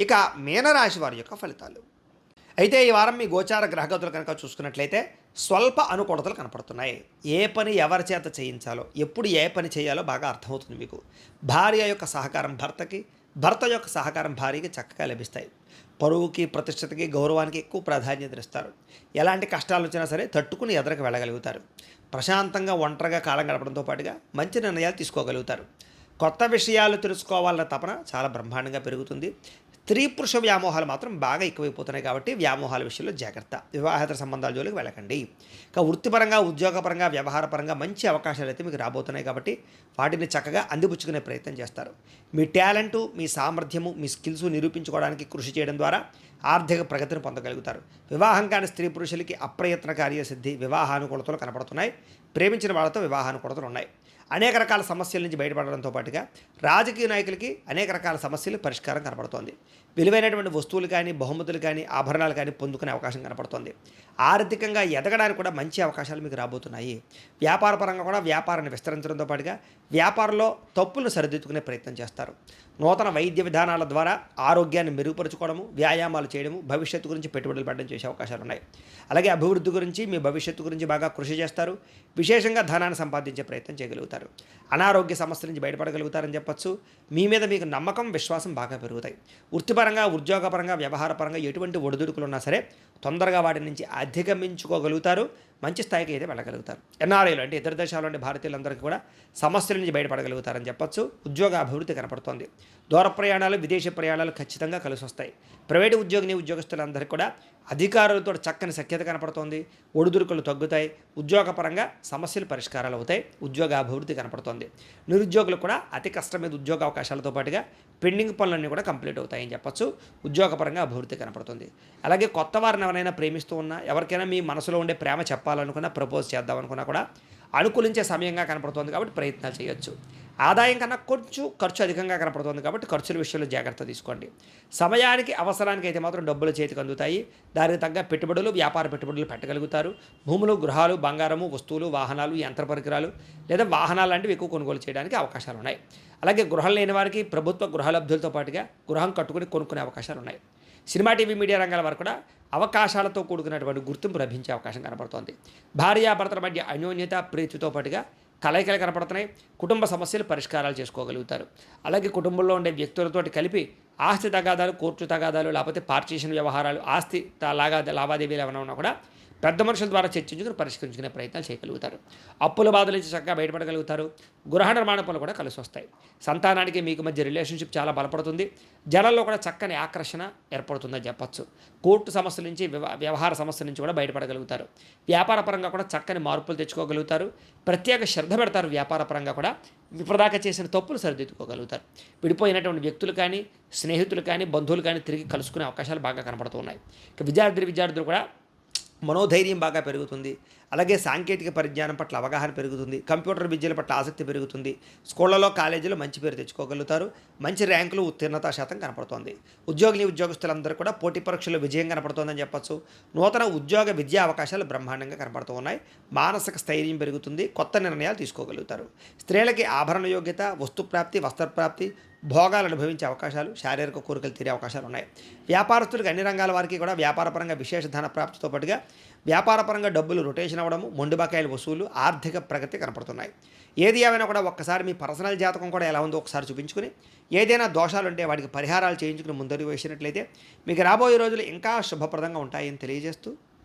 ఇక మీనరాశి వారి యొక్క ఫలితాలు. అయితే ఈ వారం మీ గోచార గ్రహగతులు కనుక చూసుకున్నట్లయితే స్వల్ప అనుకూలతలు కనపడుతున్నాయి. ఏ పని ఎవరి చేత చేయించాలో, ఎప్పుడు ఏ పని చేయాలో బాగా అర్థమవుతుంది మీకు. భార్య యొక్క సహకారం భర్తకి, భర్త యొక్క సహకారం భార్యకి చక్కగా లభిస్తాయి. పరువుకి, ప్రతిష్టతకి, గౌరవానికి ఎక్కువ ప్రాధాన్యత ఇస్తారు. ఎలాంటి కష్టాలు వచ్చినా సరే తట్టుకుని ఎదరకు వెళ్ళగలుగుతారు. ప్రశాంతంగా ఒంటరిగా కాలం గడపడంతో పాటుగా మంచి నిర్ణయాలు తీసుకోగలుగుతారు. కొత్త విషయాలు తెలుసుకోవాలన్న తపన చాలా బ్రహ్మాండంగా పెరుగుతుంది. స్త్రీ పురుష వ్యామోహాలు మాత్రం బాగా ఎక్కువైపోతున్నాయి కాబట్టి వ్యామోహాల విషయంలో జాగ్రత్త. వివాహేతర సంబంధాల జోలికి వెళ్ళకండి. ఇక వృత్తిపరంగా, ఉద్యోగపరంగా, వ్యవహారపరంగా మంచి అవకాశాలు అయితే మీకు రాబోతున్నాయి కాబట్టి వాటిని చక్కగా అందిపుచ్చుకునే ప్రయత్నం చేస్తారు. మీ టాలెంటు, మీ సామర్థ్యము, మీ స్కిల్స్ నిరూపించుకోవడానికి కృషి చేయడం ద్వారా ఆర్థిక ప్రగతిని పొందగలుగుతారు. వివాహం కాని స్త్రీ పురుషులకి అప్రయత్న కార్యసిద్ధి, వివాహానుకూలతలు కనపడుతున్నాయి. ప్రేమించిన వాళ్ళతో వివాహానుకూలతలు ఉన్నాయి. అనేక రకాల సమస్యల నుంచి బయటపడడంతో పాటుగా రాజకీయ నాయకులకి అనేక రకాల సమస్యలు పరిష్కారం కనపడుతోంది. విలువైనటువంటి వస్తువులు కానీ, బహుమతులు కానీ, ఆభరణాలు కానీ పొందుకునే అవకాశం కనపడుతోంది. ఆర్థికంగా ఎదగడానికి కూడా మంచి అవకాశాలు మీకు రాబోతున్నాయి. వ్యాపార పరంగా కూడా వ్యాపారాన్ని విస్తరించడంతో పాటుగా వ్యాపారంలో తప్పులను సరిదిద్దుకునే ప్రయత్నం చేస్తారు. నూతన వైద్య విధానాల ద్వారా ఆరోగ్యాన్ని మెరుగుపరుచుకోవడము, వ్యాయామాలు చేయడము, భవిష్యత్తు గురించి పెట్టుబడులు పెట్టడం చేసే అవకాశాలు ఉన్నాయి. అలాగే అభివృద్ధి గురించి, మీ భవిష్యత్తు గురించి బాగా కృషి చేస్తారు. విశేషంగా ధనాన్ని సంపాదించే ప్రయత్నం చేయగలుగుతారు. అనారోగ్య సమస్యల నుంచి బయటపడగలుగుతారని చెప్పచ్చు. మీ మీద మీకు నమ్మకం, విశ్వాసం బాగా పెరుగుతాయి. వృత్తిపరంగా, ఉద్యోగపరంగా, వ్యవహారపరంగా ఎటువంటి ఒడిదుడుకులు ఉన్నా సరే తొందరగా వాటి నుంచి అధిగమించుకోగలుగుతారు. మంచి స్థాయికి అయితే వెళ్ళగలుగుతారు. ఎన్ఆర్ఐలు అంటే ఇతర దేశాల్లో ఉండే భారతీయులందరికీ కూడా సమస్యల నుంచి బయటపడగలుగుతారని చెప్పచ్చు. ఉద్యోగ అభివృద్ధి కనపడుతోంది. దూర ప్రయాణాలు, విదేశీ ప్రయాణాలు ఖచ్చితంగా కలిసి వస్తాయి. ప్రైవేటు ఉద్యోగులందరికీ కూడా అధికారులతో చక్కని సఖ్యత కనపడుతోంది. ఒడిదుడుకులు తగ్గుతాయి. ఉద్యోగపరంగా సమస్యలు పరిష్కారాలు అవుతాయి. ఉద్యోగ అభివృద్ధి కనపడుతోంది. నిరుద్యోగులు కూడా అతి కష్టం మీద ఉద్యోగ అవకాశాలతో పాటుగా పెండింగ్ పనులన్నీ కూడా కంప్లీట్ అవుతాయని చెప్పచ్చు. ఉద్యోగపరంగా అభివృద్ధి కనపడుతుంది. అలాగే కొత్త వారిని ఎవరైనా ప్రేమిస్తూ ఉన్నా, ఎవరికైనా మీ మనసులో ఉండే ప్రేమ చెప్పాలనుకున్నా, ప్రపోజ్ చేద్దామనుకున్నా కూడా అనుకూలించే సమయంగా కనపడుతోంది కాబట్టి ప్రయత్నాలు చేయొచ్చు. ఆదాయం కన్నా కొంచెం ఖర్చు అధికంగా కనపడుతుంది కాబట్టి ఖర్చుల విషయంలో జాగ్రత్త తీసుకోండి. సమయానికి, అవసరానికి అయితే మాత్రం డబ్బులు చేతికి అందుతాయి. దానికి తగ్గ పెట్టుబడులు, వ్యాపార పెట్టుబడులు పెట్టగలుగుతారు. భూములు, గృహాలు, బంగారము, వస్తువులు, వాహనాలు, యంత్ర పరికరాలు లేదా వాహనాలు లాంటివి ఎక్కువ కొనుగోలు చేయడానికి అవకాశాలు ఉన్నాయి. అలాగే గృహం లేని వారికి ప్రభుత్వ గృహలబ్ధులతో పాటుగా గృహం కట్టుకుని కొనుక్కునే అవకాశాలు ఉన్నాయి. సినిమా, టీవీ, మీడియా రంగాల వారు కూడా అవకాశాలతో కూడుకున్నటువంటి గుర్తింపు లభించే అవకాశం కనపడుతోంది. భార్యాభర్తల మధ్య అన్యోన్యత, ప్రీతితో పాటుగా కలయికలు కనపడుతున్నాయి. కుటుంబ సమస్యలు పరిష్కారాలు చేసుకోగలుగుతారు. అలాగే కుటుంబంలో ఉండే వ్యక్తులతోటి కలిపి ఆస్తి తగాదాలు, కోర్టు తగాదాలు, లేకపోతే పార్టీషన్ వ్యవహారాలు, ఆస్తి లావాదేవీలు ఏమైనా ఉన్నా కూడా పెద్ద మనుషుల ద్వారా చర్చించుకుని పరిష్కరించుకునే ప్రయత్నాలు చేయగలుగుతారు. అప్పుల బాధల నుంచి చక్కగా బయటపడగలుగుతారు. గృహ నిర్మాణ పనులు కూడా కలిసి వస్తాయి. సంతానానికి మీకు మధ్య రిలేషన్షిప్ చాలా బలపడుతుంది. జనాల్లో కూడా చక్కని ఆకర్షణ ఏర్పడుతుందని చెప్పచ్చు. కోర్టు సమస్యల నుంచి, వ్యవహార సమస్యల నుంచి కూడా బయటపడగలుగుతారు. వ్యాపార పరంగా కూడా చక్కని మార్పులు తెచ్చుకోగలుగుతారు. ప్రత్యేక శ్రద్ధ పెడతారు. వ్యాపార పరంగా కూడా ఇప్పటిదాకా చేసిన తప్పులు సరిదిద్దుకోగలుగుతారు. విడిపోయినటువంటి వ్యక్తులు కానీ, స్నేహితులు కానీ, బంధువులు కానీ తిరిగి కలుసుకునే అవకాశాలు బాగా కనపడుతూ ఉన్నాయి. ఇక విద్యార్థులు కూడా మనోధైర్యం బాగా పెరుగుతుంది. అలాగే సాంకేతిక పరిజ్ఞానం పట్ల అవగాహన పెరుగుతుంది. కంప్యూటర్ విద్యల పట్ల ఆసక్తి పెరుగుతుంది. స్కూళ్లలో, కాలేజీలో మంచి పేరు తెచ్చుకోగలుగుతారు. మంచి ర్యాంకులు, ఉత్తీర్ణతా శాతం కనపడుతోంది. ఉద్యోగులందరూ కూడా పోటీ పరీక్షల్లో విజయం కనపడుతోందని చెప్పచ్చు. నూతన ఉద్యోగ విద్యా అవకాశాలు బ్రహ్మాండంగా కనపడుతూ ఉన్నాయి. మానసిక స్థైర్యం పెరుగుతుంది. కొత్త నిర్ణయాలు తీసుకోగలుగుతారు. స్త్రీలకి ఆభరణ యోగ్యత, వస్తుప్రాప్తి, వస్త్రప్రాప్తి, భోగాలు అనుభవించే అవకాశాలు, శారీరక కోరికలు తీరే అవకాశాలు ఉన్నాయి. వ్యాపారస్తులకు అన్ని రంగాల వారికి కూడా వ్యాపారపరంగా విశేష ధన ప్రాప్తితో పాటుగా వ్యాపారపరంగా డబ్బులు రొటేషన్ అవ్వడము, మొండి బకాయిల వసూలు, ఆర్థిక ప్రగతి కనపడుతున్నాయి. ఏది ఏమైనా కూడా ఒక్కసారి మీ పర్సనల్ జాతకం కూడా ఎలా ఉందో ఒకసారి చూపించుకుని, ఏదైనా దోషాలు ఉంటే వాటికి పరిహారాలు చేయించుకుని ముందడుగు వేసినట్లయితే మీకు రాబోయే రోజులు ఇంకా శుభప్రదంగా ఉంటాయని తెలియజేస్తూ